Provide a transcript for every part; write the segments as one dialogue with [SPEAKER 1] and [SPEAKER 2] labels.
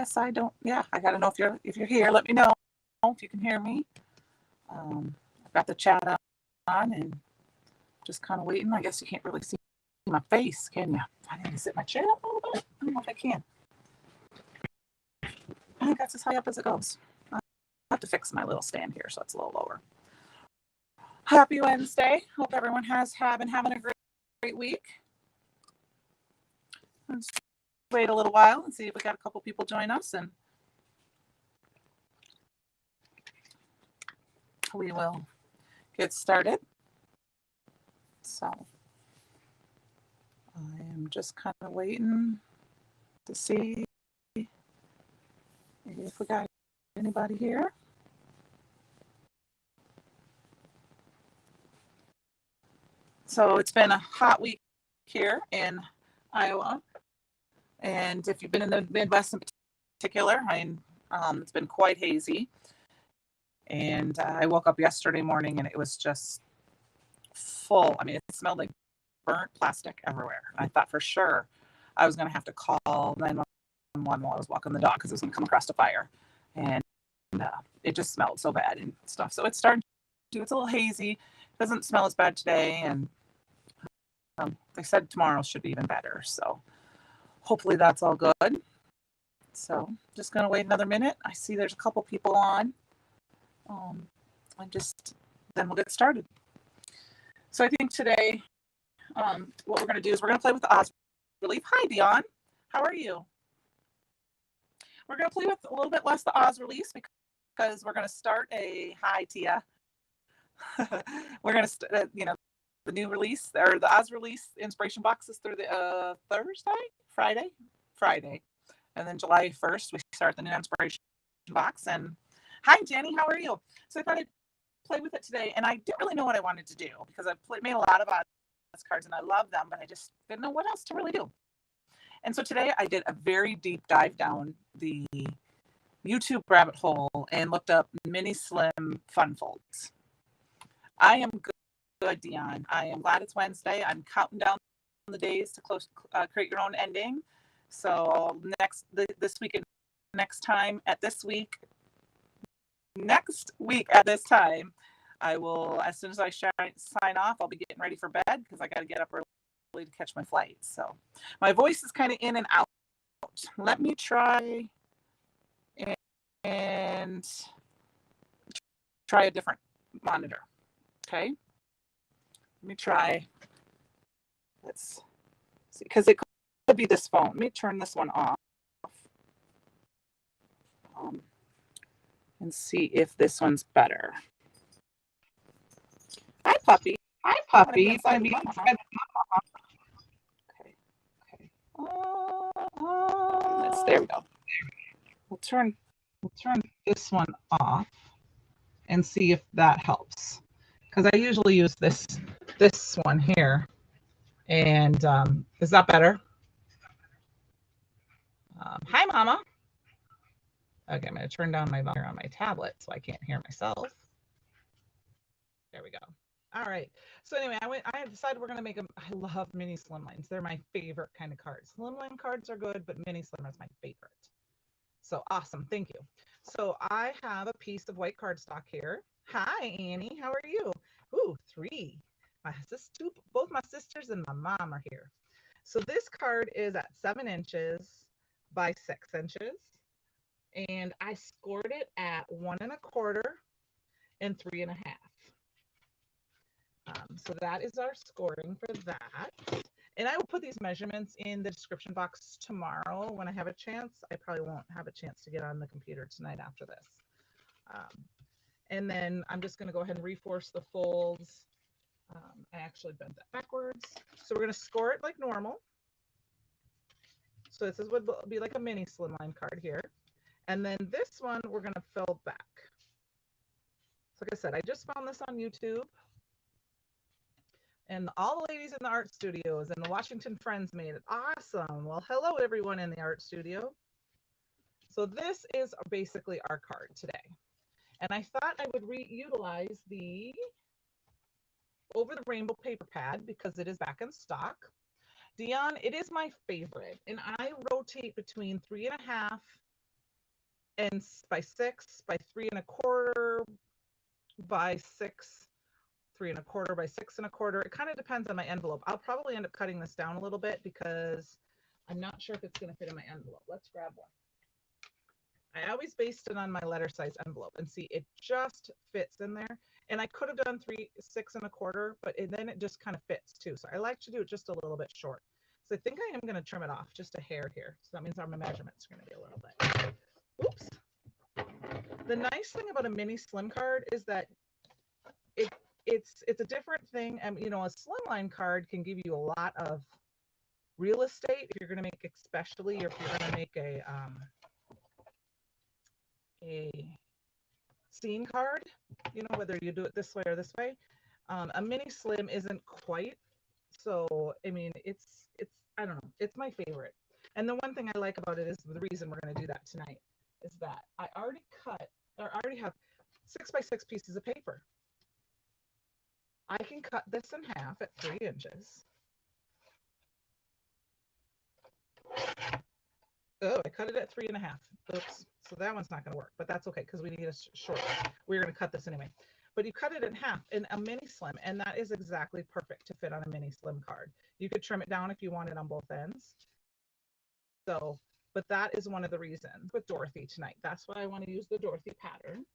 [SPEAKER 1] guess I don't. Yeah, I gotta know if you're here. Let me know if you can hear me. I've got the chat on and just kind of waiting. I guess you can't really see my face, can you? I need to sit my chair up a little bit. I don't know if I can. I think that's as high up as it goes. I have to fix my little stand here so it's a little lower. Happy Wednesday. Hope everyone been having a great week. Let's wait a little while and see if we got a couple people join us, and we will get started. So I am just kind of waiting to see if we got anybody here. So it's been a hot week here in Iowa. And if you've been in the Midwest in particular, it's been quite hazy. And I woke up yesterday morning and it was just full. I mean, it smelled like burnt plastic everywhere. I thought for sure I was going to have to call 911 while I was walking the dog because it was going to come across a fire. And it just smelled so bad and stuff. So it's starting to, it's a little hazy. It doesn't smell as bad today. And they said tomorrow should be even better. So hopefully that's all good. So just going to wait another minute. I see there's a couple people on. Then we'll get started. So I think today, what we're going to do is we're going to play with the Oz Relief. Hi, Dion. How are you? We're going to play with a little bit less the Oz Release because we're going to start hi, Tia. We're going to, the new release or the Oz Release inspiration boxes through the Friday. And then July 1st, we start the new inspiration box. And hi, Jenny, how are you? So I thought I'd play with it today. And I didn't really know what I wanted to do because I've made a lot of Oz cards and I love them, but I just didn't know what else to really do. And so today I did a very deep dive down the YouTube rabbit hole and looked up mini slim fun folds. I am good, Dion. I am glad it's Wednesday. I'm counting down the days to create your own ending. So next week at this time, I will, as soon as I sign off, I'll be getting ready for bed because I got to get up early to catch my flight. So my voice is kind of in and out. Let me try and try a different monitor. Okay. Let me try. Let's see, because it could be this phone. Let me turn this one off and see if this one's better. Hi, puppy. Okay. There we go. We'll turn this one off and see if that helps. Because I usually use this one here. And is that better? Hi, Mama. Okay, I'm going to turn down my volume on my tablet so I can't hear myself. There we go. All right. So anyway, I decided we're going to make them. I love mini slimlines. They're my favorite kind of cards. Slimline cards are good, but mini slim is my favorite. So awesome. Thank you. So I have a piece of white cardstock here. Hi, Annie. How are you? Ooh, 3. Both my sisters and my mom are here. So this card is at 7 inches by 6 inches. And I scored it at 1 1/4 and 3 1/2. So that is our scoring for that. And I will put these measurements in the description box tomorrow when I have a chance. I probably won't have a chance to get on the computer tonight after this. And then I'm just going to go ahead and reforce the folds. I actually bent that backwards. So we're going to score it like normal. So this would be like a mini slimline card here. And then this one, we're going to fill back. So like I said, I just found this on YouTube. And all the ladies in the art studios and the Washington Friends made it. Awesome. Well, hello, everyone in the art studio. So this is basically our card today. And I thought I would utilize the Over the Rainbow paper pad because it is back in stock. Dion, it is my favorite. And I rotate between 3 1/2 and by 6 by 3 1/4 by 6, 3 1/4 by 6 1/4. It kind of depends on my envelope. I'll probably end up cutting this down a little bit because I'm not sure if it's going to fit in my envelope. Let's grab one. I always based it on my letter size envelope, and see, it just fits in there. And I could have done 6 1/4, but then it just kind of fits too. So I like to do it just a little bit short. So I think I am going to trim it off just a hair here. So that means our measurements are going to be a little bit. Oops. The nice thing about a mini slim card is that it's a different thing. And you know, a slimline card can give you a lot of real estate if you're going to make, especially if you're going to make a scene card, you know, whether you do it this way or this way. A mini slim isn't quite. So I mean, it's I don't know, it's my favorite. And the one thing I like about it is the reason we're going to do that tonight is that I already have 6 by 6 pieces of paper. I can cut this in half at 3 inches. Oh, I cut it at 3 1/2. Oops. So that one's not going to work, but that's okay because we need a short. We're going to cut this anyway. But you cut it in half in a mini slim, and that is exactly perfect to fit on a mini slim card. You could trim it down if you want it on both ends. So, but that is one of the reasons with Dorothy tonight. That's why I want to use the Dorothy pattern.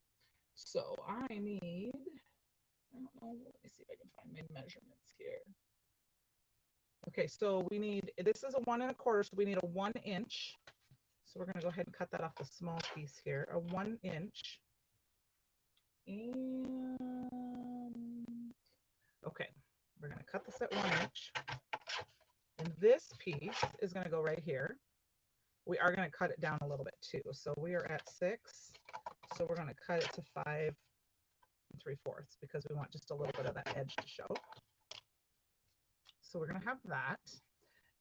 [SPEAKER 1] So I need, I don't know, let me see if I can find my measurements here. Okay, so we need, this is a 1 1/4, so we need a 1 inch. So we're going to go ahead and cut that off the small piece here, a 1 inch. And okay, we're going to cut this at 1 inch. And this piece is going to go right here. We are going to cut it down a little bit too. So we are at 6. So we're going to cut it to 5 3/4 because we want just a little bit of that edge to show. So we're going to have that.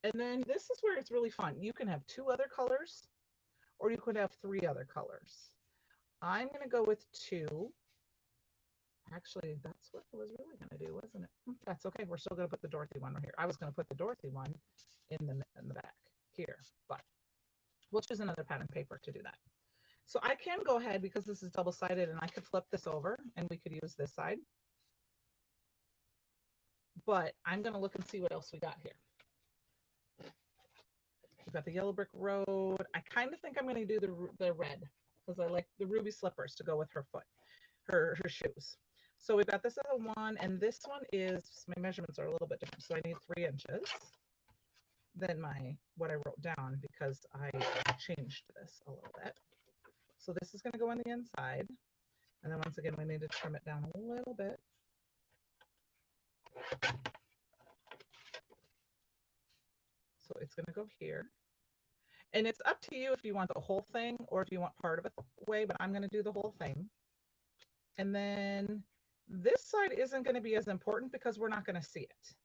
[SPEAKER 1] And then this is where it's really fun. You can have 2 other colors or you could have 3 other colors. I'm going to go with 2. Actually, that's what I was really going to do, wasn't it? That's okay. We're still going to put the Dorothy one right here. I was going to put the Dorothy one in the back here, but we'll choose another pattern paper to do that. So I can go ahead because this is double-sided and I could flip this over and we could use this side. But I'm going to look and see what else we got here. We've got the yellow brick road. I kind of think I'm going to do the red because I like the ruby slippers to go with her foot, her shoes. So we've got this as a 1, and this one is, my measurements are a little bit different. So I need 3 inches than what I wrote down because I changed this a little bit. So this is going to go on the inside. And then once again, we need to trim it down a little bit. So it's going to go here. And it's up to you if you want the whole thing or if you want part of it away, but I'm going to do the whole thing. And then this side isn't going to be as important because we're not going to see it.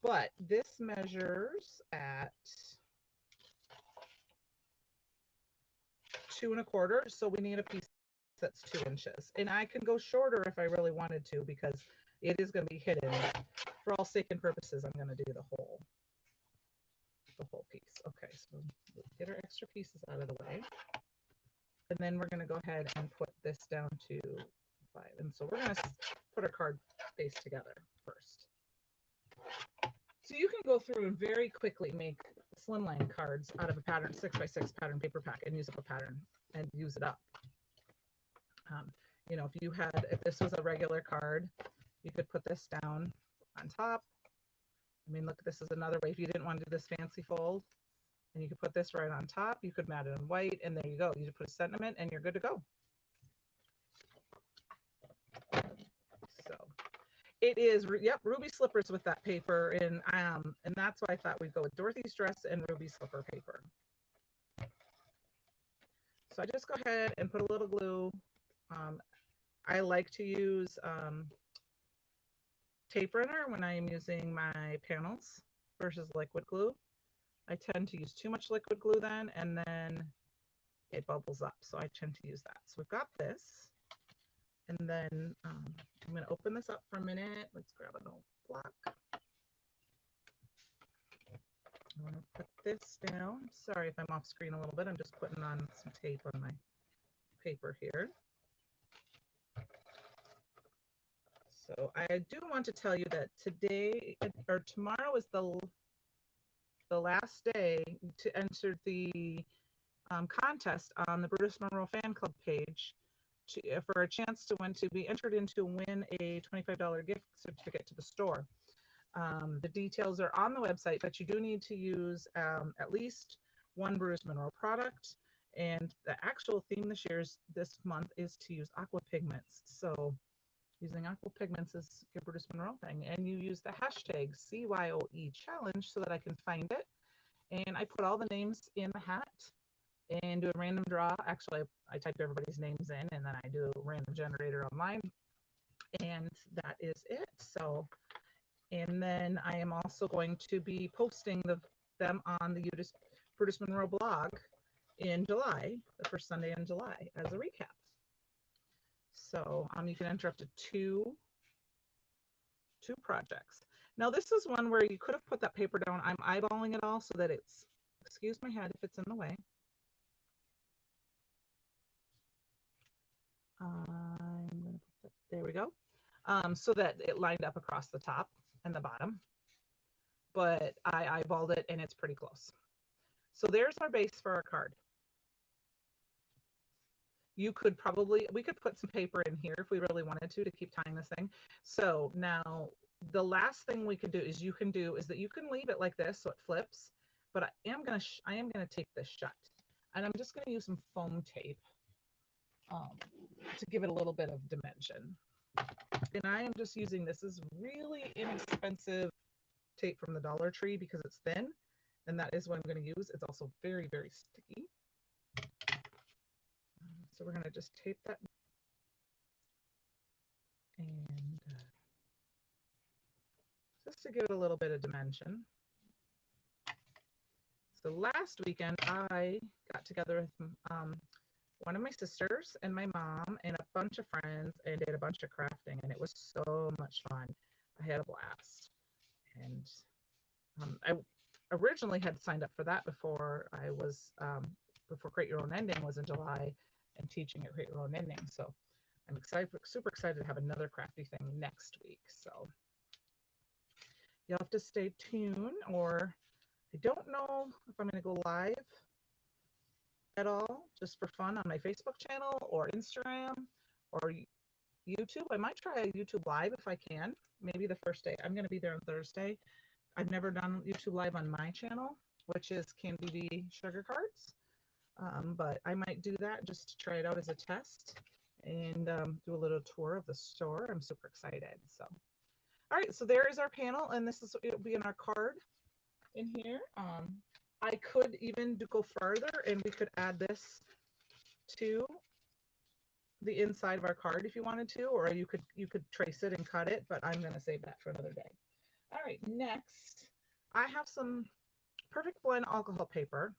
[SPEAKER 1] But this measures at 2 1/4. So we need a piece that's 2 inches. And I can go shorter if I really wanted to because it is going to be hidden. For all sake and purposes, I'm going to do the whole piece. Okay, so get our extra pieces out of the way. And then we're going to go ahead and put this down to 5. And so we're going to put our card base together first. So you can go through and very quickly make slimline cards out of a pattern 6 by 6 pattern paper pack and use up a pattern and use it up. You know, if this was a regular card, you could put this down on top. I mean, look, this is another way. If you didn't want to do this fancy fold, and you could put this right on top, you could mat it in white, and there you go. You just put a sentiment, and you're good to go. So it is, yep, ruby slippers with that paper, and that's why I thought we'd go with Dorothy's dress and ruby slipper paper. So I just go ahead and put a little glue. I like to use tape runner when I am using my panels versus liquid glue. I tend to use too much liquid glue then, and then it bubbles up. So I tend to use that. So we've got this. And then I'm going to open this up for a minute. Let's grab an old block. I'm going to put this down. Sorry if I'm off screen a little bit. I'm just putting on some tape on my paper here. So I do want to tell you that today or tomorrow is the last day to enter the contest on the Brutus Monroe fan club page for a chance to be entered into win a $25 gift certificate to the store. The details are on the website, but you do need to use at least one Brutus Monroe product. And the actual theme this month is to use aqua pigments. So using aqua pigments is your Brutus Monroe thing. And you use the hashtag CYOE challenge so that I can find it. And I put all the names in the hat and do a random draw. Actually, I type everybody's names in and then I do a random generator online. And that is it. So, and then I am also going to be posting them on the Brutus Monroe blog in July, the first Sunday in July, as a recap. So you can enter up to two projects. Now this is one where you could have put that paper down. I'm eyeballing it all so that it's, excuse my head if it's in the way. I'm gonna put that, there we go. So that it lined up across the top and the bottom. But I eyeballed it and it's pretty close. So there's our base for our card. We could put some paper in here if we really wanted to keep tying this thing. So now the last thing we could do is you can leave it like this so it flips, but I am gonna take this shut, and I'm just gonna use some foam tape to give it a little bit of dimension. And I am just using this is really inexpensive tape from the Dollar Tree because it's thin, and that is what I'm going to use. It's also very, very sticky. So we're going to just tape that. And just to give it a little bit of dimension. So last weekend, I got together with one of my sisters and my mom and a bunch of friends and did a bunch of crafting, and it was so much fun. I had a blast. And I originally had signed up for that before Create Your Own Ending was in July and teaching at Create Your Own Ending. So I'm super excited to have another crafty thing next week. So you'll have to stay tuned, or I don't know if I'm going to go live at all, just for fun on my Facebook channel or Instagram or YouTube. I might try a YouTube live if I can, maybe the first day. I'm going to be there on Thursday. I've never done YouTube live on my channel, which is Candy D Sugar Cards. But I might do that just to try it out as a test and do a little tour of the store. I'm super excited. So, all right, so there is our panel, and it'll be in our card in here. I could even go further, and we could add this to the inside of our card if you wanted to, or you could trace it and cut it, but I'm going to save that for another day. All right, next, I have some Perfect Blend alcohol paper,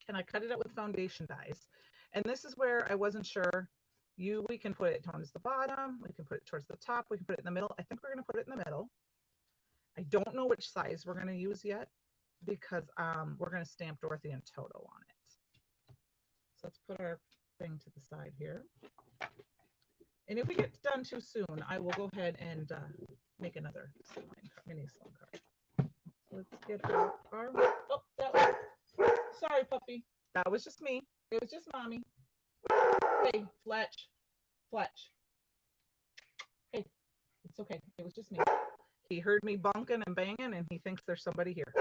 [SPEAKER 1] and I cut it up with foundation dyes. And this is where I wasn't sure. We can put it towards the bottom, we can put it towards the top, we can put it in the middle. I think we're going to put it in the middle. I don't know which size we're going to use yet because we're going to stamp Dorothy and Toto on it. So let's put our thing to the side here. And if we get done too soon, I will go ahead and make another mini slim card. So let's get our sorry, puppy. That was just me. It was just mommy. Hey, Fletch. Hey, it's okay. It was just me. He heard me bunking and banging, and he thinks there's somebody here.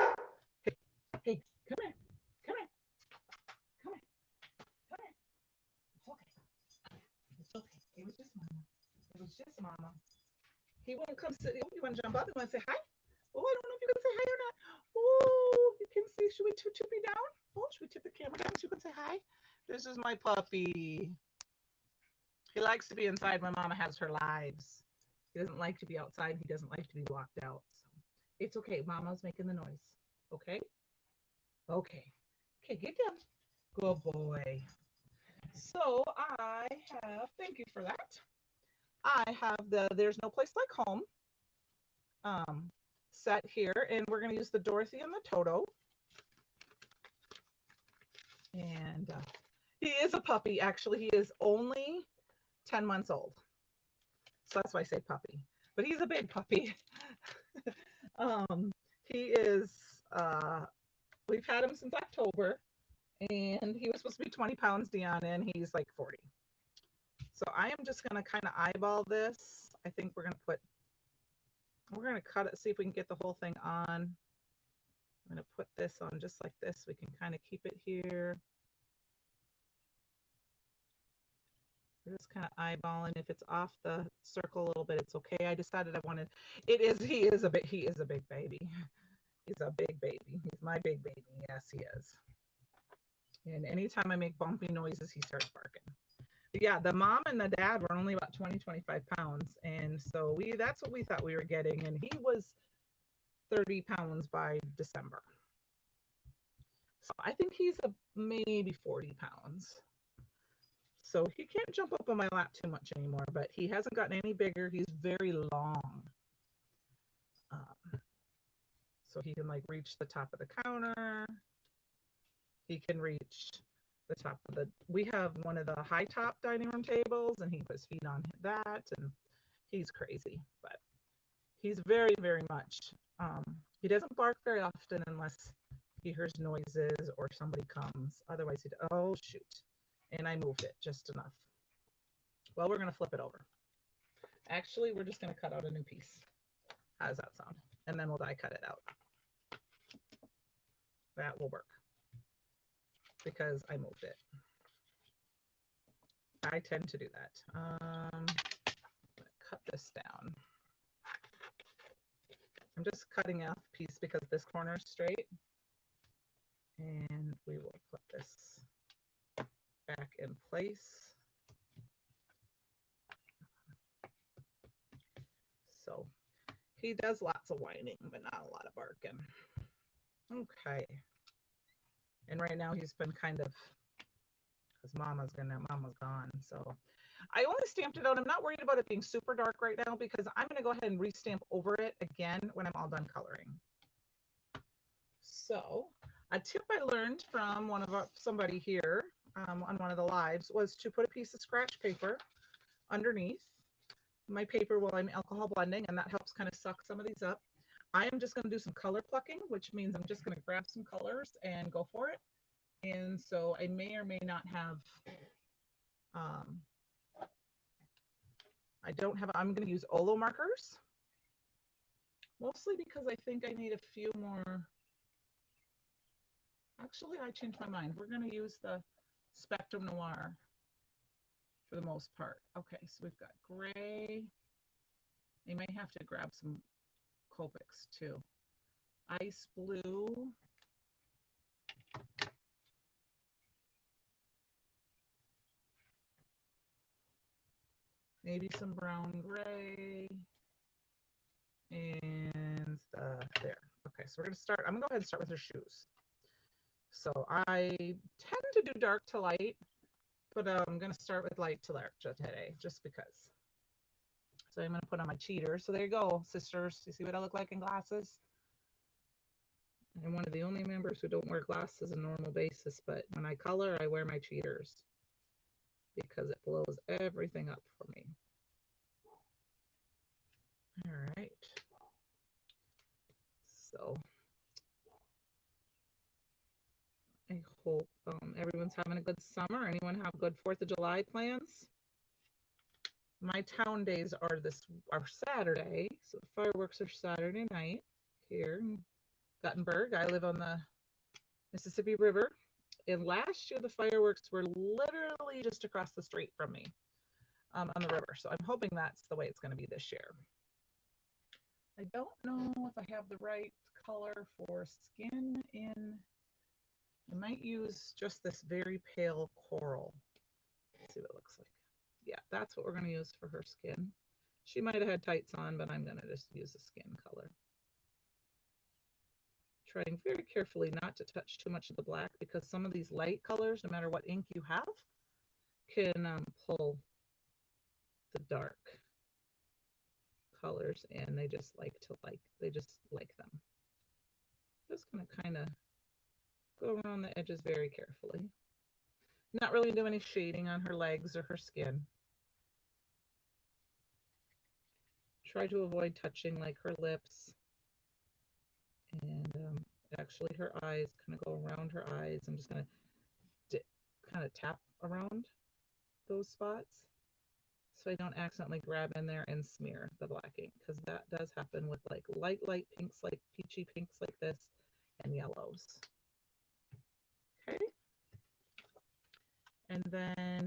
[SPEAKER 1] Hey, come here. It's okay. It was just mama. He won't come sit. You want to jump up? You want to say hi? Oh, I don't know if you can say hi or not. Oh, you can see. Should we tip me down? Oh, should we tip the camera down so you can say hi? This is my puppy. He likes to be inside when mama has her lives. He doesn't like to be outside. He doesn't like to be locked out. So it's okay. Mama's making the noise. Okay? Okay. Okay, get down. Good boy. So thank you for that. I have There's No Place Like Home set here, and we're going to use the Dorothy and the Toto. And He is a puppy. Actually, he is only 10 months old. So that's why I say puppy. But he's a big puppy. um, he is, uh, we've had him since October, and he was supposed to be 20 pounds, Deanna, and he's like 40. So I am just going to kind of eyeball this. I think we're going to cut it, see if we can get the whole thing on. I'm going to put this on just like this. We can kind of keep it here. We're just kind of eyeballing. If it's off the circle a little bit, it's okay. I decided I wanted, he is a big baby. He's a big baby. He's my big baby. Yes, he is. And anytime I make bumpy noises, he starts barking. But yeah, the mom and the dad were only about 20, 25 pounds. And so that's what we thought we were getting. And he was 30 pounds by December. So I think he's maybe 40 pounds. So he can't jump up on my lap too much anymore, but he hasn't gotten any bigger. He's very long. So he can like reach the top of the counter. He can reach the top of we have one of the high top dining room tables, and he puts feet on that, and he's crazy, but he's very, very much, he doesn't bark very often unless he hears noises or somebody comes. Otherwise, oh shoot. And I moved it just enough. Well, we're going to flip it over. Actually, we're just going to cut out a new piece. How does that sound? And then we'll die cut it out. That will work because I moved it. I tend to do that. Cut this down. I'm just cutting off a piece because this corner is straight. And we will put this back in place. So he does lots of whining, but not a lot of barking. Okay. And right now he's been kind of, because mama's gone. So I only stamped it out. I'm not worried about it being super dark right now because I'm going to go ahead and restamp over it again when I'm all done coloring. So a tip I learned from somebody here on one of the lives was to put a piece of scratch paper underneath my paper while I'm alcohol blending, and that helps kind of suck some of these up. I am just going to do some color plucking, which means I'm just going to grab some colors and go for it. And so I may or may not have, I'm going to use Olo markers, mostly because I think I need a few more. Actually, I changed my mind. We're going to use the Spectrum Noir for the most part. Okay, so we've got gray. You may have to grab some Copics too. Ice blue. Maybe some brown gray. And there. Okay, so we're going to start. I'm going to go ahead and start with her shoes. So I tend to do dark to light, but I'm going to start with light to dark today, just because. So I'm going to put on my cheaters. So there you go, sisters. You see what I look like in glasses? I'm one of the only members who don't wear glasses on a normal basis, but when I color, I wear my cheaters because it blows everything up for me. All right. So I hope everyone's having a good summer. Anyone have good 4th of July plans? My town days are Saturday, so the fireworks are Saturday night here in Guttenberg. I live on the Mississippi River, and last year the fireworks were literally just across the street from me on the river. So I'm hoping that's the way it's going to be this year. I don't know if I have the right color for skin in. I might use just this very pale coral. Let's see what it looks like. Yeah, that's what we're going to use for her skin. She might have had tights on, but I'm going to just use the skin color. Trying very carefully not to touch too much of the black because some of these light colors, no matter what ink you have, can pull the dark colors, and they just like them. Just going to kind of go around the edges very carefully. Not really do any shading on her legs or her skin. Try to avoid touching like her lips and actually her eyes, kind of go around her eyes. I'm just going to kind of tap around those spots so I don't accidentally grab in there and smear the black ink, because that does happen with like light pinks, like peachy pinks like this, and yellows. Okay. And then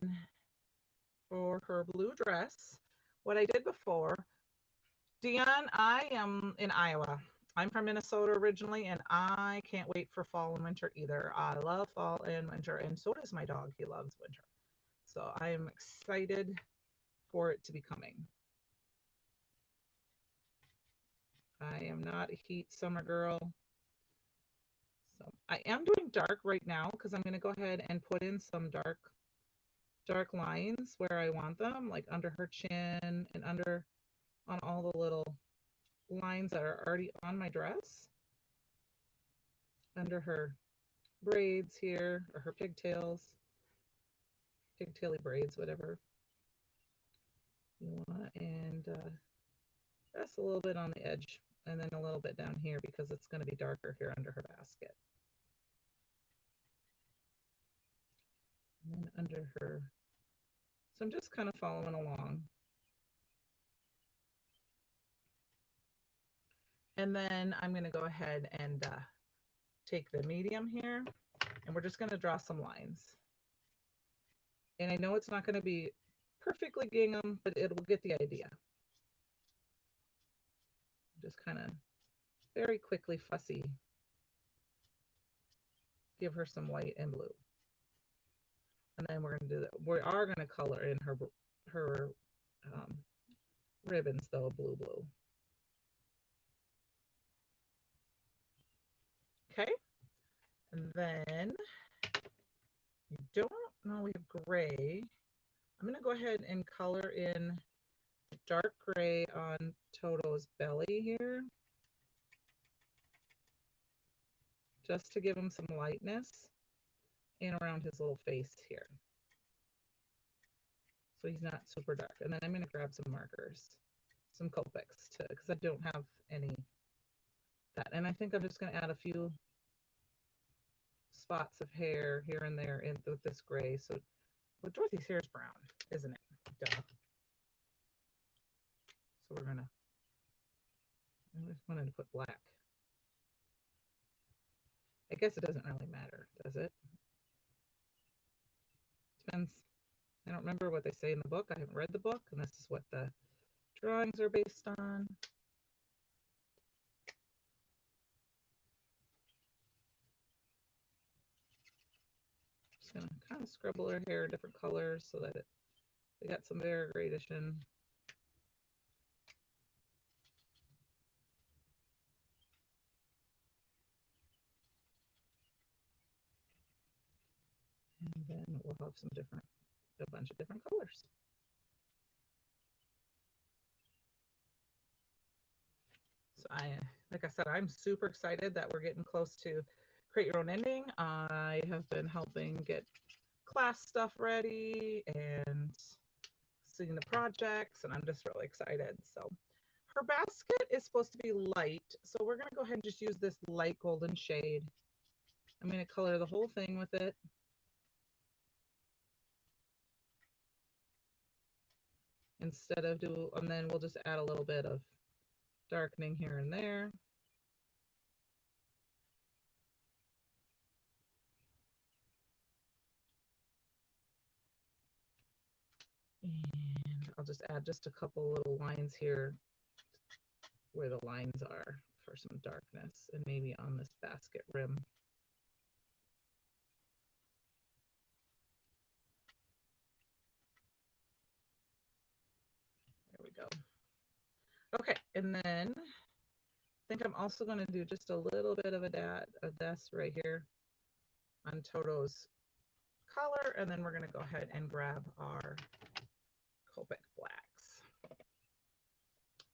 [SPEAKER 1] for her blue dress, what I did before, Dion, I am in Iowa. I'm from Minnesota originally, and I can't wait for fall and winter either. I love fall and winter, and so does my dog. He loves winter. So I am excited for it to be coming. I am not a heat summer girl. So I am doing dark right now because I'm going to go ahead and put in some dark lines where I want them, like under her chin and under on all the little lines that are already on my dress, under her braids here, or her pigtaily braids, whatever you want, and that's a little bit on the edge, and then a little bit down here because it's going to be darker here under her basket. And then under her, so I'm just kind of following along. And then I'm going to go ahead and take the medium here, and we're just going to draw some lines. And I know it's not going to be perfectly gingham, but it will get the idea. Just kind of very quickly fussy. Give her some white and blue. And then we're going to do that. We are going to color in her ribbons though, blue. Okay. And then you don't know we have gray. I'm going to go ahead and color in dark gray on Toto's belly here, just to give him some lightness, and around his little face here, so he's not super dark. And then I'm going to grab some markers, some Copics, because I don't have any that. And I think I'm just going to add a few spots of hair here and there with this gray. So, well, Dorothy's hair is brown, isn't it? Duh. So we're gonna, I just wanted to put black. I guess it doesn't really matter, does it? Depends. I don't remember what they say in the book. I haven't read the book, and this is what the drawings are based on. Just gonna kind of scribble her hair different colors so that they got some variegation. And then we'll have a bunch of different colors. So like I said, I'm super excited that we're getting close to create your own ending. I have been helping get class stuff ready and seeing the projects, and I'm just really excited. So her basket is supposed to be light, so we're going to go ahead and just use this light golden shade. I'm going to color the whole thing with it. And then we'll just add a little bit of darkening here and there. And I'll just add just a couple little lines here where the lines are for some darkness, and maybe on this basket rim. There we go. Okay, and then I think I'm also going to do just a little bit of this right here on Toto's collar, and then we're going to go ahead and grab our Copic blacks.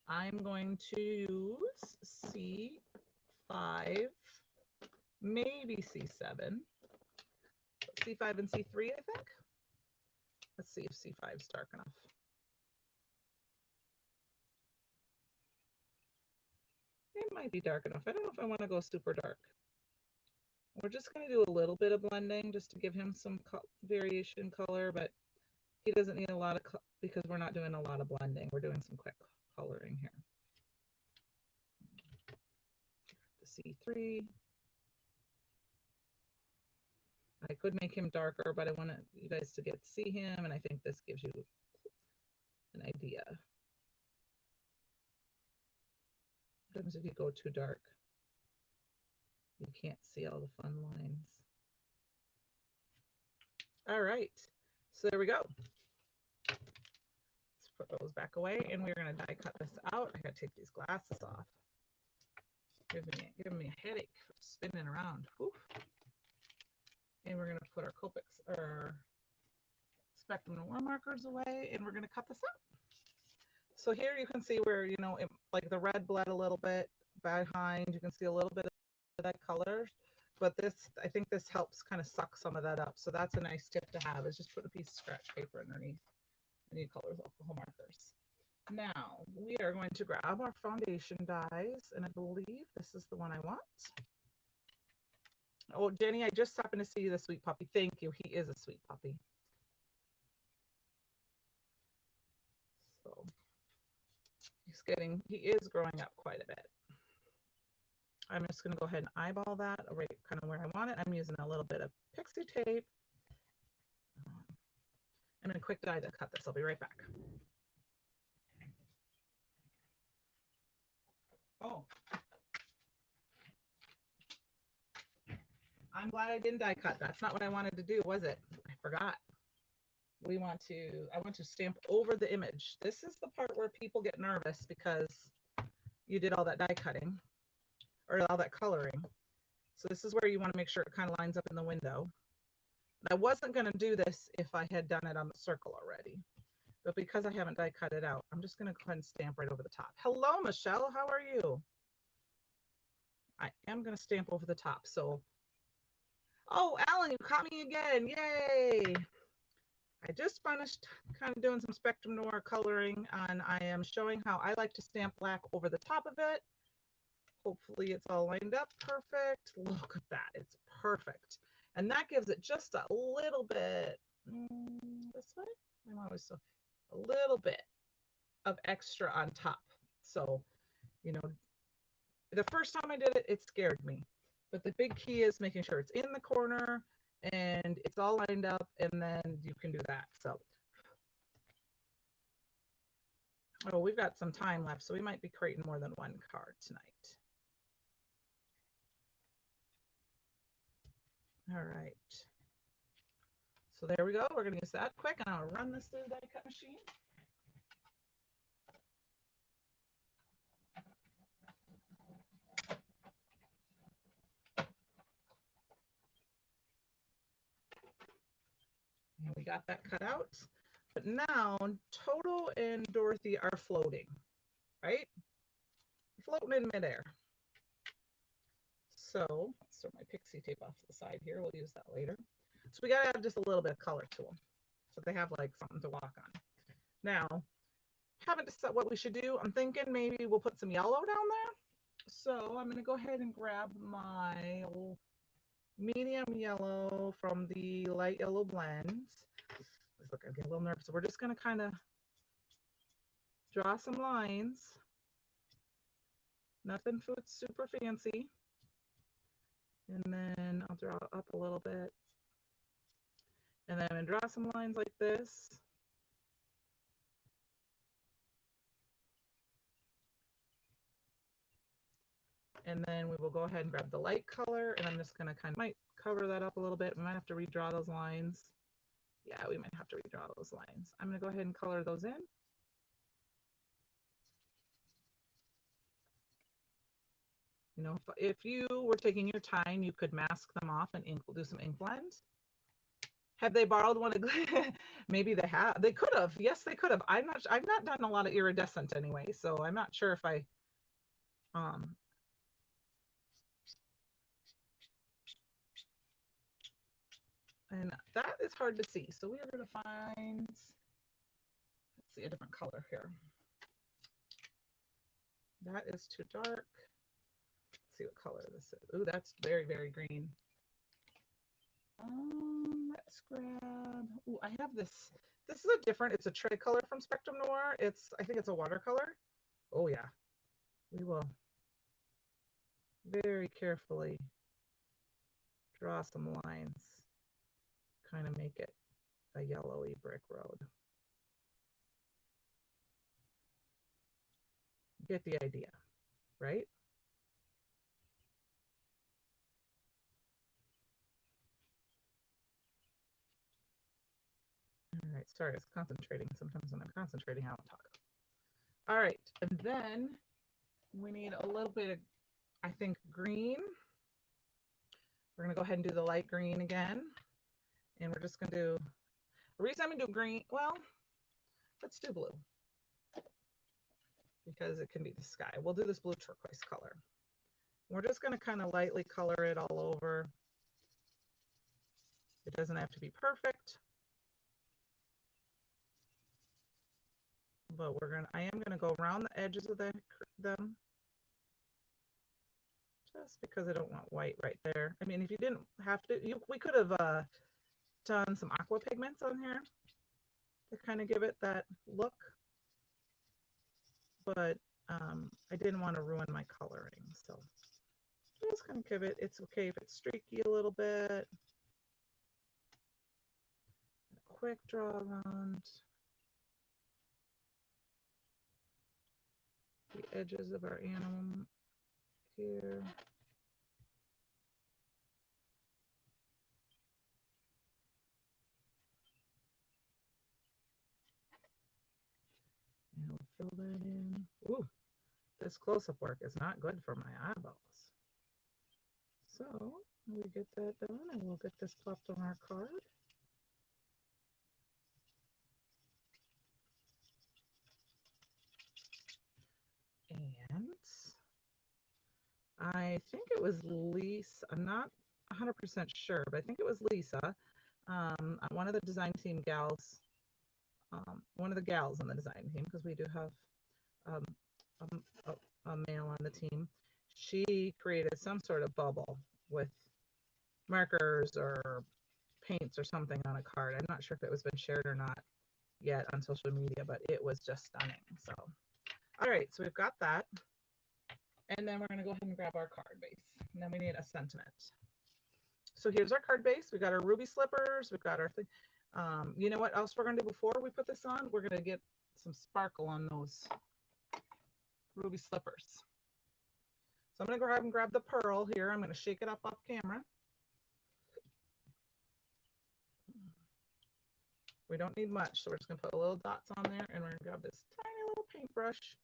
[SPEAKER 1] I'm going to use C5, maybe C7. C5 and C3, I think. Let's see if C5 is dark enough. It might be dark enough. I don't know if I want to go super dark. We're just going to do a little bit of blending just to give him some variation color, but he doesn't need a lot of because we're not doing a lot of blending. We're doing some quick coloring here. The C3. I could make him darker, but I want you guys to get to see him, and I think this gives you an idea. Sometimes if you go too dark, you can't see all the fun lines. All right, so there we go. Let's put those back away, and we're going to die cut this out. I got to take these glasses off. Giving me a headache for spinning around. Oof. And we're going to put our Copics or Spectrum Noir markers away, and we're going to cut this out. So here you can see where, you know, like the red bled a little bit behind. You can see a little bit of that color, but this, I think this helps kind of suck some of that up. So that's a nice tip to have, is just put a piece of scratch paper underneath any colors alcohol markers. Now we are going to grab our foundation dies, and I believe this is the one I want. Oh, Jenny, I just happened to see the sweet puppy. Thank you. He is a sweet puppy. So he is growing up quite a bit. I'm just going to go ahead and eyeball that right kind of where I want it. I'm using a little bit of pixie tape. I'm going to quick die to cut this. I'll be right back. Oh, I'm glad I didn't die cut. That's not what I wanted to do, was it? I forgot. I want to stamp over the image. This is the part where people get nervous because you did all that die cutting or all that coloring. So this is where you want to make sure it kind of lines up in the window. I wasn't going to do this if I had done it on the circle already, but because I haven't die cut it out, I'm just going to go ahead and stamp right over the top. Hello, Michelle. How are you? I am going to stamp over the top. So, oh, Alan, you caught me again. Yay. I just finished kind of doing some Spectrum Noir coloring, and I am showing how I like to stamp black over the top of it. Hopefully it's all lined up perfect. Look at that. It's perfect. And that gives it just a little bit, this way? I'm always so, a little bit of extra on top. So, you know, the first time I did it, it scared me. But the big key is making sure it's in the corner and it's all lined up, and then you can do that. So, oh, we've got some time left, so we might be creating more than one card tonight. All right. So there we go. We're going to use that quick, and I'll run this through the die cut machine. And we got that cut out. But now Toto and Dorothy are floating, right? Floating in midair. So let's throw my pixie tape off to the side here. We'll use that later. So we got to add just a little bit of color to them, so they have like something to walk on. Now, haven't decided what we should do. I'm thinking maybe we'll put some yellow down there. So I'm going to go ahead and grab my medium yellow from the light yellow blends. Look, I get a little nervous. So we're just going to kind of draw some lines. Nothing super fancy. And then I'll draw up a little bit. And then I'm going to draw some lines like this. And then we will go ahead and grab the light color, and I'm just going to kind of might cover that up a little bit. We might have to redraw those lines. Yeah, we might have to redraw those lines. I'm going to go ahead and color those in. You know, if you were taking your time, you could mask them off and do some ink blends. Have they borrowed one? Maybe they have. They could have. Yes, they could have. I've not done a lot of iridescent anyway, so I'm not sure if I And that is hard to see. So we are going to find, let's see, a different color here. That is too dark. Let's see what color this is. Ooh, that's very, very green. Let's grab, ooh, I have this. This is a different, it's a tray color from Spectrum Noir. I think it's a watercolor. Oh yeah, we will very carefully draw some lines, kind of make it a yellowy brick road. Get the idea, right? All right, sorry, I was concentrating. Sometimes when I'm concentrating, I don't talk. All right, and then we need a little bit of, I think, green. We're gonna go ahead and do the light green again. And we're just gonna do, the reason I'm gonna do green, well, let's do blue. Because it can be the sky. We'll do this blue turquoise color. We're just gonna kind of lightly color it all over. It doesn't have to be perfect. But I am gonna go around the edges of them. Just because I don't want white right there. I mean, if you didn't have to, we could have done some aqua pigments on here to kind of give it that look, but I didn't want to ruin my coloring, so just gonna give it, it's okay if it's streaky a little bit. A quick draw around the edges of our animal here. And we'll fill that in. Ooh, this close-up work is not good for my eyeballs. So we get that done, and we'll get this plopped on our card. And I think it was Lisa, I'm not 100% sure, but I think it was Lisa, one of the design team gals, one of the gals on the design team, because we do have a male on the team. She created some sort of bubble with markers or paints or something on a card. I'm not sure if it was been shared or not yet on social media, but it was just stunning. So, all right, so we've got that. And then we're going to go ahead and grab our card base. And then we need a sentiment. So here's our card base. We got our ruby slippers. We've got our thing. You know what else we're going to do before we put this on? We're going to get some sparkle on those ruby slippers. So I'm going to go ahead and grab the pearl here. I'm going to shake it up off camera. We don't need much, so we're just going to put little dots on there, and we're going to grab this tiny little paintbrush.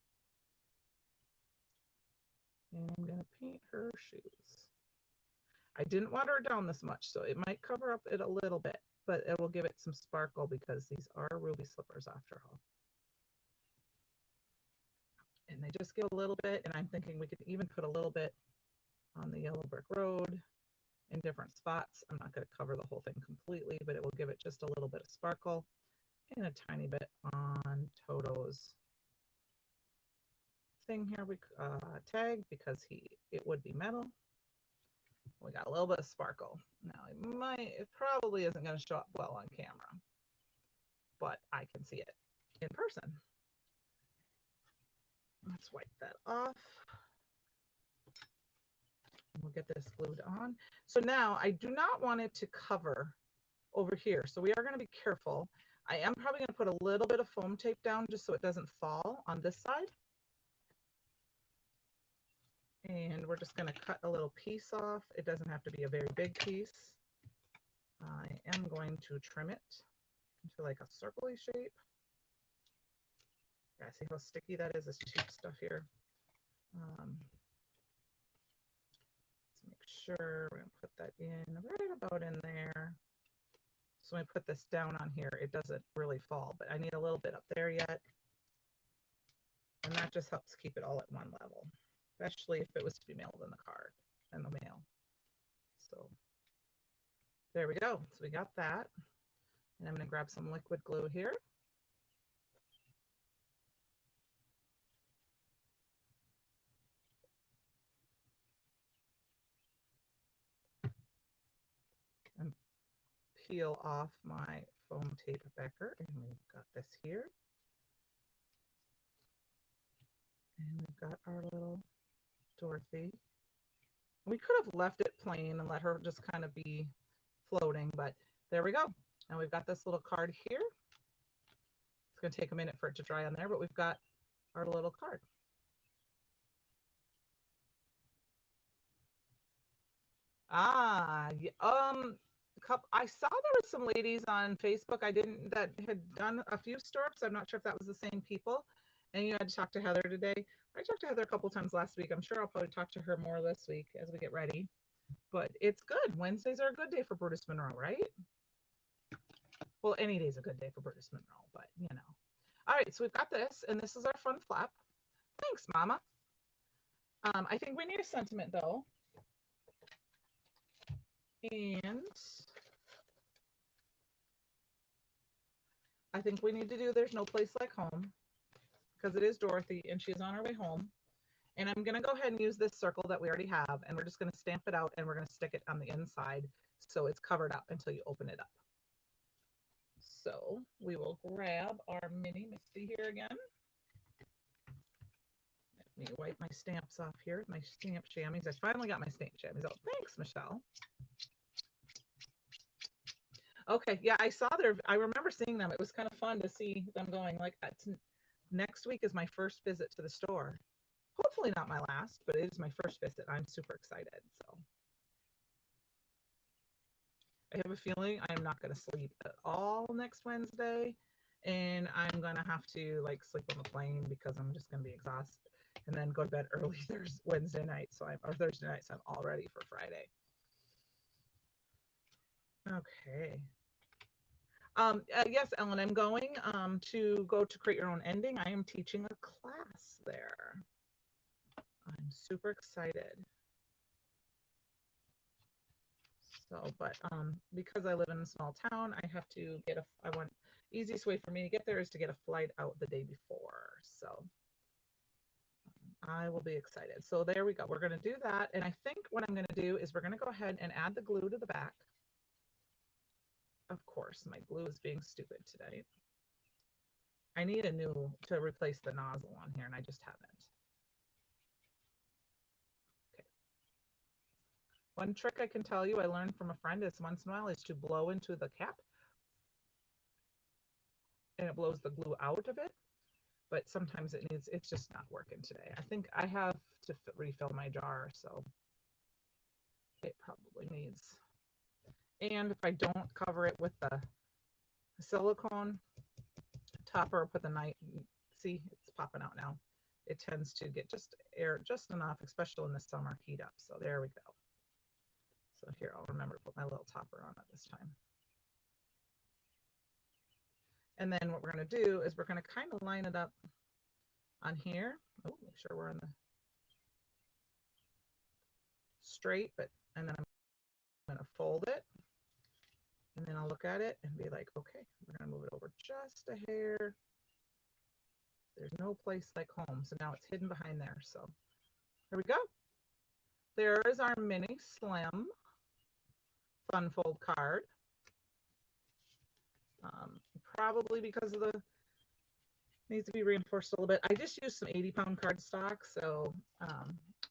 [SPEAKER 1] And I'm going to paint her shoes. I didn't water it down this much, so it might cover up it a little bit, but it will give it some sparkle because these are ruby slippers after all. And they just give a little bit, and I'm thinking we could even put a little bit on the yellow brick road in different spots. I'm not going to cover the whole thing completely, but it will give it just a little bit of sparkle and a tiny bit on Toto's thing here. We tag because it would be metal. We got a little bit of sparkle. Now it probably isn't going to show up well on camera, but I can see it in person. Let's wipe that off. We'll get this glued on. So now I do not want it to cover over here. So we are going to be careful. I am probably going to put a little bit of foam tape down just so it doesn't fall on this side. And we're just going to cut a little piece off. It doesn't have to be a very big piece. I am going to trim it into like a circle-y shape. Yeah, see how sticky that is? This cheap stuff here. Let's make sure we're going to put that in right about in there. So when I put this down on here, it doesn't really fall, but I need a little bit up there yet. And that just helps keep it all at one level, especially if it was to be mailed in the card and the mail. So There we go. So we got that. And I'm going to grab some liquid glue here. And peel off my foam tape backer. And we've got this here. And we've got our little Dorothy. We could have left it plain and let her just kind of be floating, but there we go. And we've got this little card here. It's going to take a minute for it to dry on there, but we've got our little card. Ah, I saw there was some ladies on Facebook that had done a few storks. I'm not sure if that was the same people. And you had to talk to Heather today. I talked to Heather a couple times last week. I'm sure I'll probably talk to her more this week as we get ready. But it's good. Wednesdays are a good day for Brutus Monroe, right? Well, any day's a good day for Brutus Monroe, but you know. All right, so we've got this, and this is our front flap. Thanks, Mama. I think we need a sentiment though. And I think we need to do There's No Place Like Home because it is Dorothy and she's on her way home. And I'm going to go ahead and use this circle that we already have, and we're just going to stamp it out and we're going to stick it on the inside so it's covered up until you open it up. So we will grab our mini Misty here again. Let me wipe my stamps off here, my stamp chamois. I finally got my stamp chamois out. Thanks, Michelle. Okay, yeah, I remember seeing them. It was kind of fun to see them going. Like, next week is my first visit to the store. Hopefully not my last, but it is my first visit. I'm super excited. So I have a feeling I'm not going to sleep at all next Wednesday, and I'm going to have to like sleep on the plane because I'm just going to be exhausted, and then go to bed early Wednesday night. Or Thursday night, so I'm all ready for Friday. Okay. Yes, Ellen, I'm going to go to Create Your Own Ending. I am teaching a class there. I'm super excited. So, but because I live in a small town, I have to get easiest way for me to get there is to get a flight out the day before. So I will be excited. So there we go. We're going to do that. And I think what I'm going to do is we're going to go ahead and add the glue to the back. Of course, my glue is being stupid today. I need a new to replace the nozzle on here, and I just haven't. Okay. One trick I can tell you I learned from a friend is once in a while is to blow into the cap, and it blows the glue out of it. But sometimes it's just not working today. I think I have to refill my jar, so it probably needs. And if I don't cover it with the silicone topper, put the knife, see, it's popping out now. It tends to get just air just enough, especially in the summer heat up. So there we go. So here, I'll remember to put my little topper on it this time. And then what we're going to do is we're going to kind of line it up on here. Oh, make sure we're in the straight, and then I'm going to fold it. And then I'll look at it and be like, okay, we're going to move it over just a hair. There's no place like home. So now it's hidden behind there. So there we go. There is our mini slim fun fold card. Probably because of the needs to be reinforced a little bit. I just used some 80-pound cardstock, so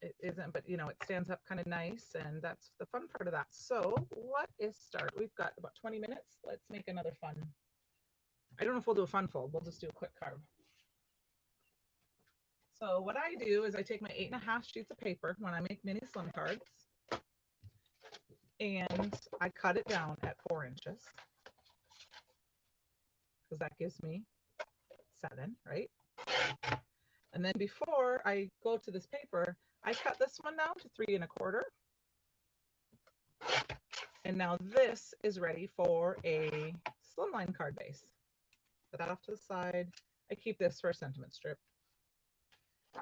[SPEAKER 1] it isn't, but you know, it stands up kind of nice, and that's the fun part of that. So let us start. We've got about 20 minutes. Let's make another fun. I don't know if we'll do a fun fold. We'll just do a quick carve. So what I do is I take my 8.5 sheets of paper when I make mini slim cards, and I cut it down at 4 inches because that gives me 7, right? And then before I go to this paper, I cut this one down to 3 1/4. And now this is ready for a slimline card base. Put that off to the side. I keep this for a sentiment strip.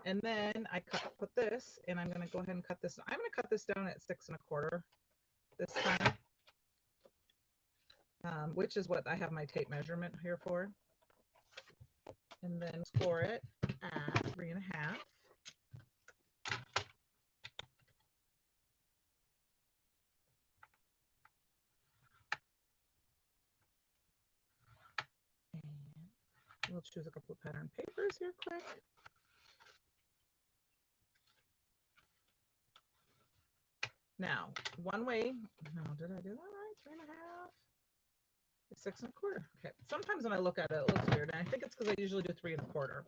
[SPEAKER 1] And then I put this, and I'm going to go ahead and cut this. I'm going to cut this down at 6 1/4 this time. which is what I have my tape measurement here for. And then score it at 3.5. And we'll choose a couple of pattern papers here quick. Now, one way, no, did I do that right? 3.5, 6 1/4. Okay. Sometimes when I look at it, it looks weird, and I think it's because I usually do 3 1/4.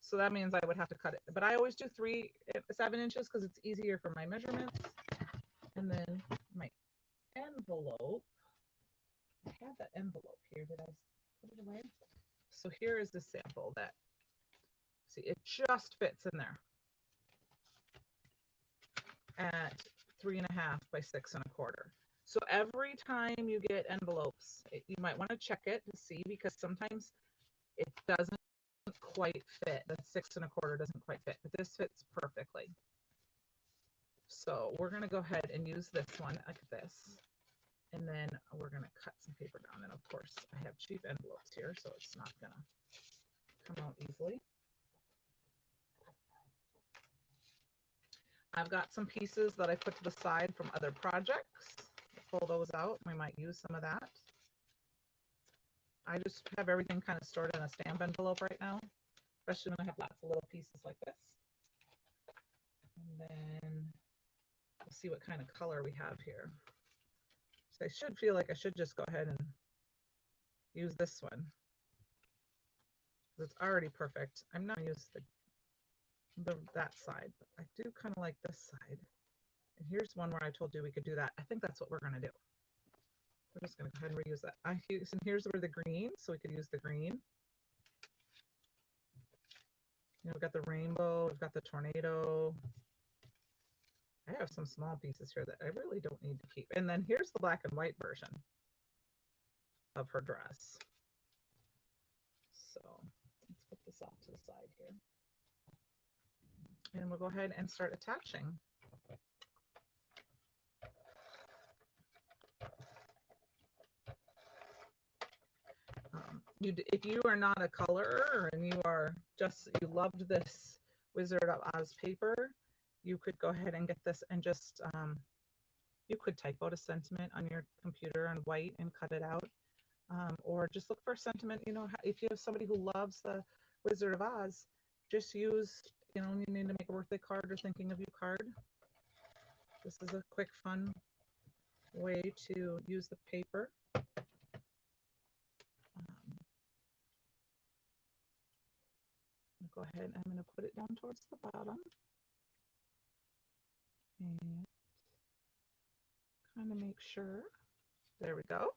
[SPEAKER 1] So that means I would have to cut it, but I always do 7 inches because it's easier for my measurements. And then my envelope. I had that envelope here. Did I put it away? So here is the sample that, see, it just fits in there at 3.5 by 6 1/4. So every time you get envelopes, you might want to check it to see, because sometimes it doesn't quite fit. The 6 1/4 doesn't quite fit, but this fits perfectly. So we're going to go ahead and use this one like this. And then we're going to cut some paper down. And of course, I have cheap envelopes here, so it's not going to come out easily. I've got some pieces that I put to the side from other projects. Pull those out. We might use some of that. I just have everything kind of stored in a stamp envelope right now, especially when I have lots of little pieces like this. And then we'll see what kind of color we have here. So I should feel like I should just go ahead and use this one. It's already perfect. I'm not going to use that side, but I do kind of like this side. And here's one where I told you we could do that. I think that's what we're going to do. We're just going to go ahead and reuse that. And here's where the green, so we could use the green. You know, we've got the rainbow, we've got the tornado. I have some small pieces here that I really don't need to keep. And then here's the black and white version of her dress. So let's put this off to the side here. And we'll go ahead and start attaching. If you are not a colorer and you loved this Wizard of Oz paper, you could go ahead and get this and just, you could type out a sentiment on your computer in white and cut it out. Or just look for a sentiment, you know, if you have somebody who loves the Wizard of Oz, just use, you know, you need to make a birthday card or thinking of you card. This is a quick, fun way to use the paper. Go ahead, I'm going to put it down towards the bottom and kind of make sure, there we go.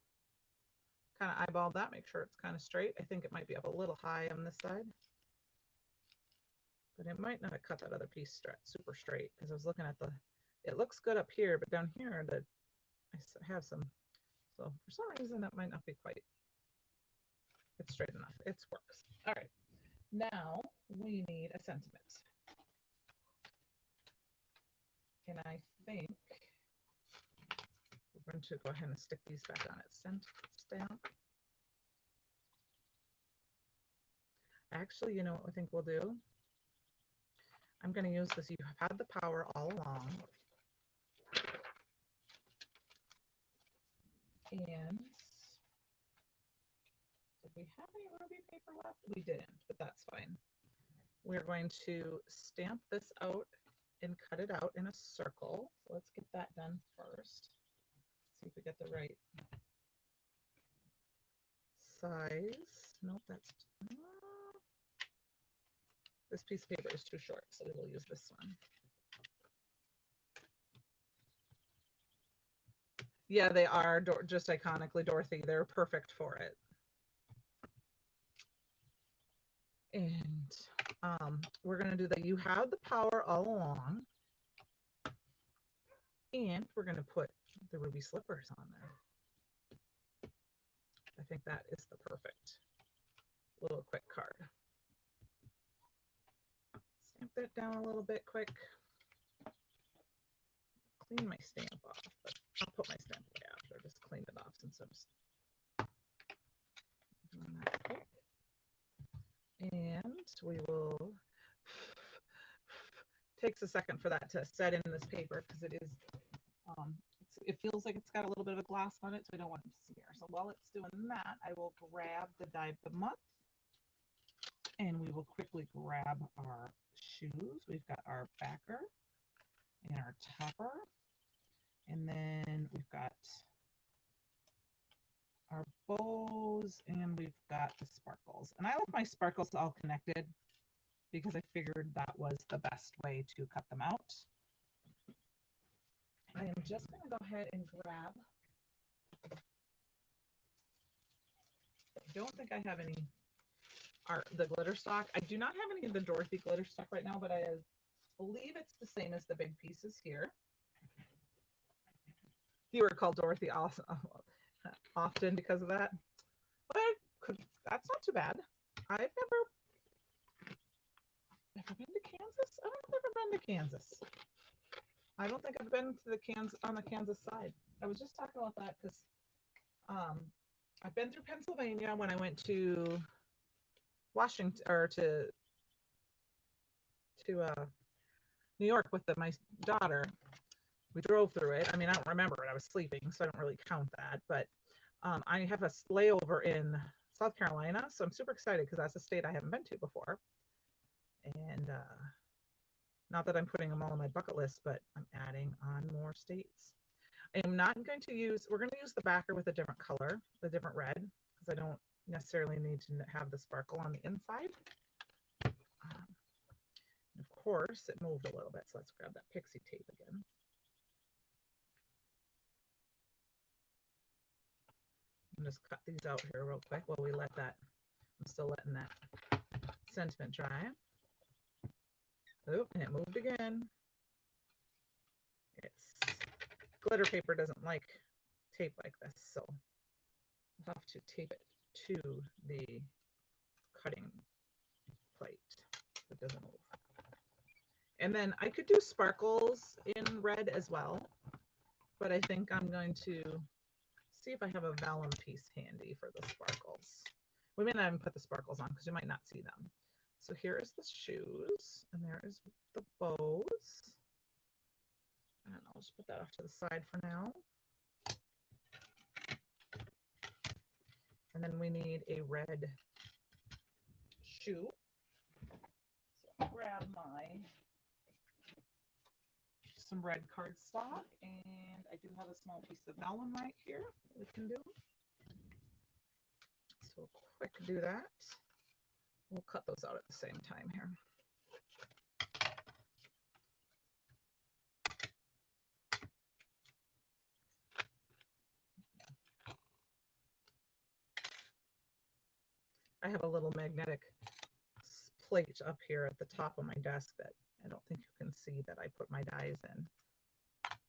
[SPEAKER 1] Kind of eyeball that, make sure it's kind of straight. I think it might be up a little high on this side, but it might not have cut that other piece super straight, because I was looking at it looks good up here, but down here I have some, so for some reason that might not be quite, it's straight enough, it works. All right, now we need a sentiment. And I think we're going to go ahead and stick these back on its stamp. Actually, you know what I think we'll do? I'm going to use this. You have had the power all along. And did we have any ruby paper left? We didn't, but that's fine. We're going to stamp this out and cut it out in a circle. So let's get that done first. See if we get the right size. Nope, that's this piece of paper is too short, so we will use this one. Yeah, they are just iconically Dorothy. They're perfect for it. And we're going to do that. You have the power all along. And we're going to put the ruby slippers on there. I think that is the perfect little quick card. Stamp that down a little bit quick. Clean my stamp off, but I'll put my stamp away after. Just clean it off since I'm And we will, takes a second for that to set in this paper because it is, it feels like it's got a little bit of a gloss on it, so we don't want it to smear. So while it's doing that, I will grab the die of the month and we will quickly grab our shoes. We've got our backer and our topper, and then we've got our bows, and we've got the sparkles. And I left my sparkles all connected because I figured that was the best way to cut them out. I am just going to go ahead and grab, I don't think I have any the glitter stock. I do not have any of the Dorothy glitter stock right now, but I believe it's the same as the big pieces here. You were called Dorothy also, often because of that, but that's not too bad. I've never been to Kansas. I've never been to Kansas. I don't think I've been to the on the Kansas side. I was just talking about that because I've been through Pennsylvania when I went to Washington or to New York with my daughter. We drove through it. I mean, I don't remember it. I was sleeping, so I don't really count that. But I have a layover in South Carolina, so I'm super excited because that's a state I haven't been to before. And not that I'm putting them all on my bucket list, but I'm adding on more states. I am not going to use, we're going to use the backer with a different color, the different red, because I don't necessarily need to have the sparkle on the inside. Of course, it moved a little bit, so let's grab that pixie tape again. I'm just cut these out here real quick while we let that, I'm still letting that sentiment dry. Oh, and it moved again. It's glitter paper doesn't like tape like this, so I'll have to tape it to the cutting plate so it doesn't move. And then I could do sparkles in red as well, but I think I'm going to see if I have a vellum piece handy for the sparkles. We may not even put the sparkles on because you might not see them. So here is the shoes, and there is the bows. And I'll just put that off to the side for now. And then we need a red shoe. So I'll grab some red cardstock, and I do have a small piece of vellum right here we can do. So quick do that. We'll cut those out at the same time here. I have a little magnetic plate up here at the top of my desk that I don't think you can see that I put my dies in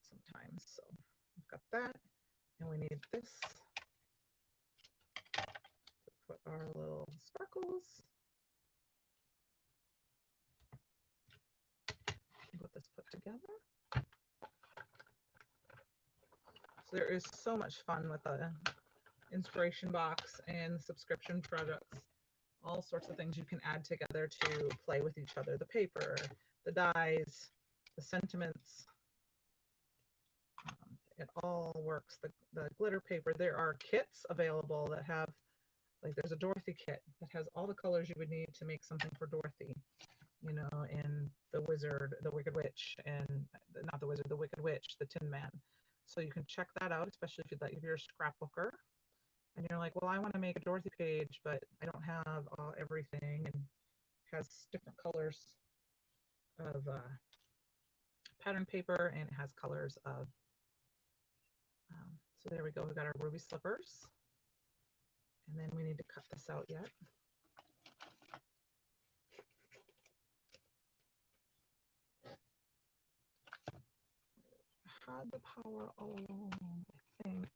[SPEAKER 1] sometimes. So we've got that, and we need this to put our little sparkles. Get this put together. So there is so much fun with the inspiration box and subscription products. All sorts of things you can add together to play with each other. The paper, the dies, the sentiments. It all works. The glitter paper, there are kits available that have, like there's a Dorothy kit that has all the colors you would need to make something for Dorothy, you know, and the Wizard, the Wicked Witch, and not the Wizard, the Wicked Witch, the Tin Man. So you can check that out, especially if you're a scrapbooker and you're like, well, I want to make a Dorothy page, but I don't have everything, and has different colors of pattern paper, and it has colors of so there we go. We got our ruby slippers, and then we need to cut this out yet. Had the power all along, I think.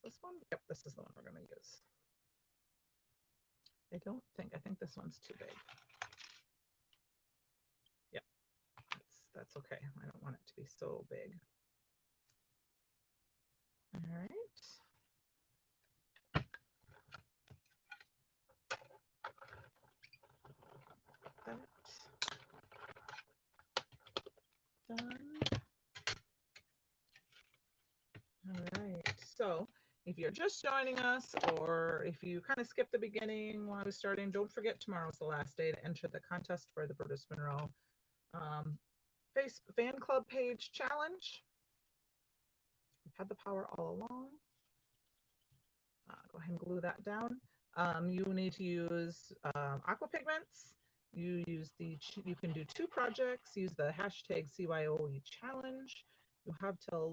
[SPEAKER 1] This one? Yep, this is the one we're going to use. I think this one's too big. Yep, that's okay. I don't want it to be so big. All right. done. All right, so if you're just joining us, or if you kind of skipped the beginning while I was starting, don't forget tomorrow's the last day to enter the contest for the Brutus Monroe fan club page challenge. We've had the power all along. Go ahead and glue that down. You need to use aqua pigments. You can do 2 projects. Use the hashtag CYOE challenge. You have till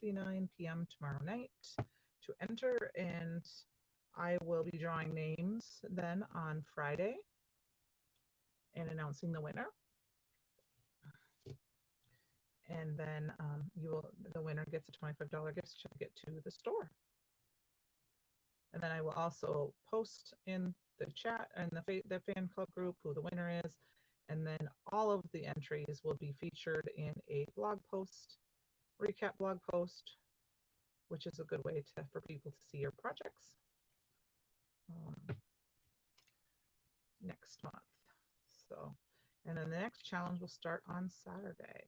[SPEAKER 1] 11:59 p.m. tomorrow night to enter, and I will be drawing names then on Friday and announcing the winner. And then the winner gets a $25 gift certificate to the store. And then I will also post in the chat and the fan club group who the winner is. And then all of the entries will be featured in a blog post, recap blog post, which is a good way for people to see your projects next month. So, and then the next challenge will start on Saturday.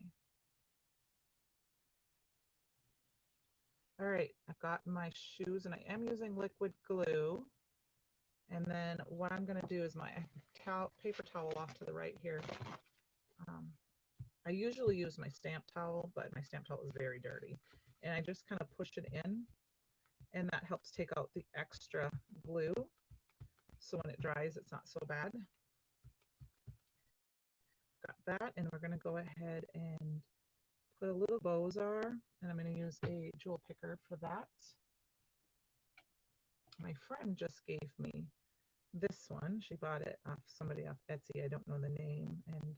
[SPEAKER 1] All right, I've got my shoes and I am using liquid glue. And then what I'm going to do is my paper towel off to the right here. I usually use my stamp towel, but my stamp towel is very dirty. And I just kind of push it in, and that helps take out the extra glue. So when it dries, it's not so bad. Got that, and we're going to go ahead and put a little bowsar, and I'm going to use a jewel picker for that. My friend just gave me this one. She bought it off somebody off Etsy. I don't know the name, and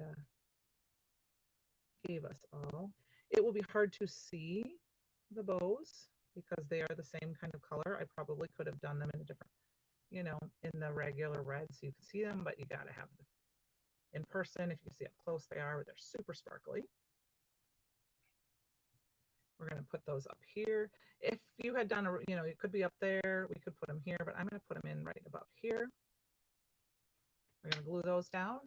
[SPEAKER 1] gave us all. It will be hard to see the bows because they are the same kind of color. I probably could have done them in a different, in the regular red so you can see them, but you got to have them in person. If you see how close they are, they're super sparkly. We're going to put those up here. If you had done it could be up there. We could put them here, but I'm going to put them in right about here. We're going to glue those down.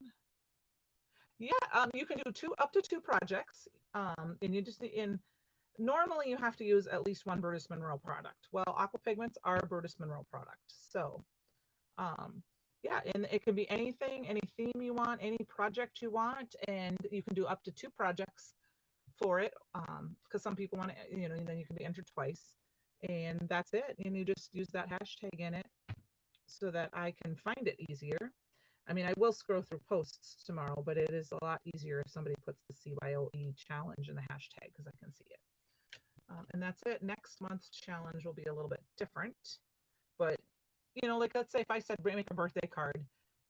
[SPEAKER 1] Yeah, you can do up to two projects, and you just normally you have to use at least one Brutus Monroe product. Well, aqua pigments are a Brutus Monroe product, so yeah, and it can be anything, any theme you want, any project you want, and you can do up to two projects for it, because some people want to, and then you can be entered twice, and that's it. And you just use that hashtag in it so that I can find it easier. I mean, I will scroll through posts tomorrow, but it is a lot easier if somebody puts the CYOE challenge in the hashtag because I can see it. And that's it. Next month's challenge will be a little bit different, but like let's say if I said make a birthday card,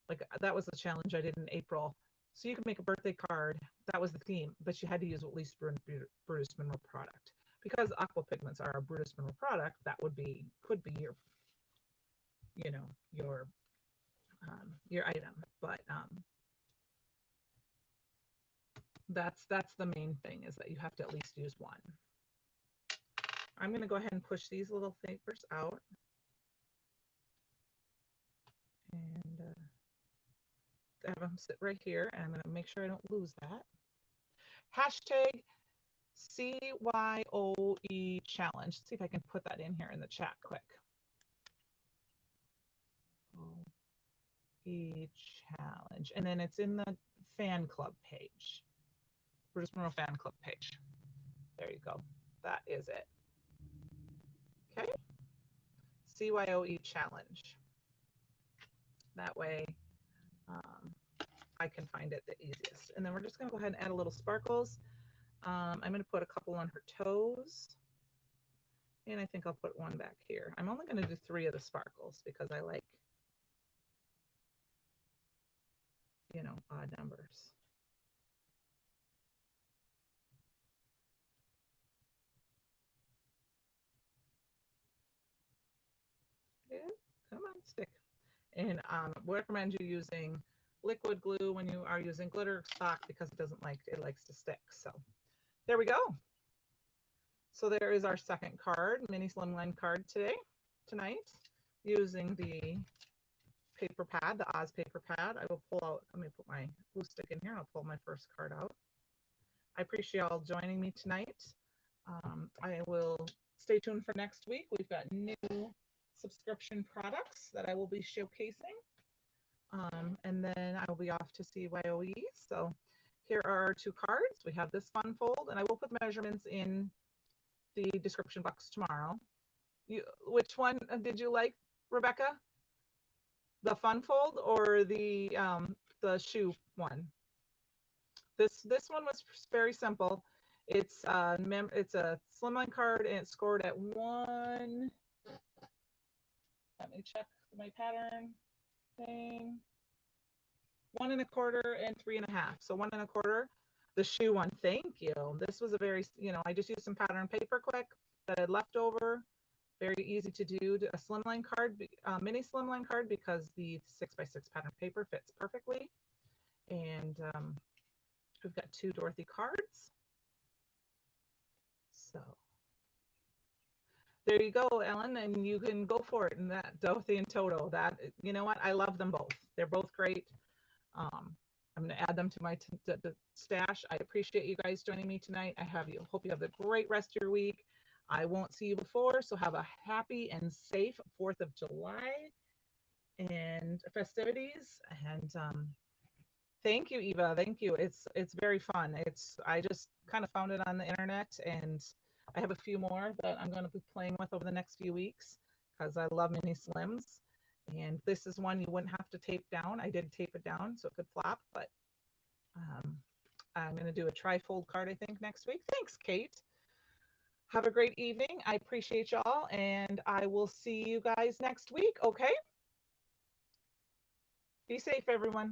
[SPEAKER 1] like that was the challenge I did in April. So you can make a birthday card. That was the theme, but you had to use at least Brutus Monroe product. Because aqua pigments are a Brutus Monroe product, that could be your, your item. But that's the main thing, is that you have to at least use one. I'm going to go ahead and push these little papers out. And have them sit right here, and I'm going to make sure I don't lose that. Hashtag CYOE challenge. Let's see if I can put that in here in the chat quick. OE challenge. And then it's in the fan club page. Brutus Monroe fan club page. There you go. That is it. Okay. CYOE challenge. That way I can find it the easiest. And then we're just going to go ahead and add a little sparkles. I'm going to put a couple on her toes. And I think I'll put one back here. I'm only going to do 3 of the sparkles because I like, odd numbers. Yeah, come on, stick. And we recommend you using liquid glue when you are using glitter stock because it likes to stick. So there we go. So there is our second card, mini slimline card tonight, using the paper pad, the Oz paper pad. I will pull out, let me put my glue stick in here. I'll pull my first card out. I appreciate y'all joining me tonight. I will stay tuned for next week. We've got new subscription products that I will be showcasing. And then I will be off to CYOE. So here are our two cards. We have this fun fold, and I will put measurements in the description box tomorrow. Which one did you like, Rebecca? The fun fold or the shoe one? This one was very simple. It's a slimline card and it's scored at one. Let me check my pattern thing. 1 1/4 and 3 1/2. So 1 1/4. The shoe one. Thank you. This was a very, I just used some pattern paper quick that I left over. Very easy to do. A slimline card, mini slimline card, because the 6x6 pattern paper fits perfectly. And we've got 2 Dorothy cards. So there you go, Ellen, and you can go for it. And that Dorothy and Toto, that, you know what? I love them both. They're both great. I'm going to add them to my stash. I appreciate you guys joining me tonight. Hope you have a great rest of your week. I won't see you before, so have a happy and safe 4th of July and festivities. And thank you, Eva. Thank you. It's very fun. I just kind of found it on the internet, and I have a few more that I'm going to be playing with over the next few weeks because I love mini slims. And this is one you wouldn't have to tape down. I did tape it down so it could flop, but I'm going to do a tri-fold card, I think, next week. Thanks, Kate. Have a great evening. I appreciate y'all, and I will see you guys next week, okay? Be safe, everyone.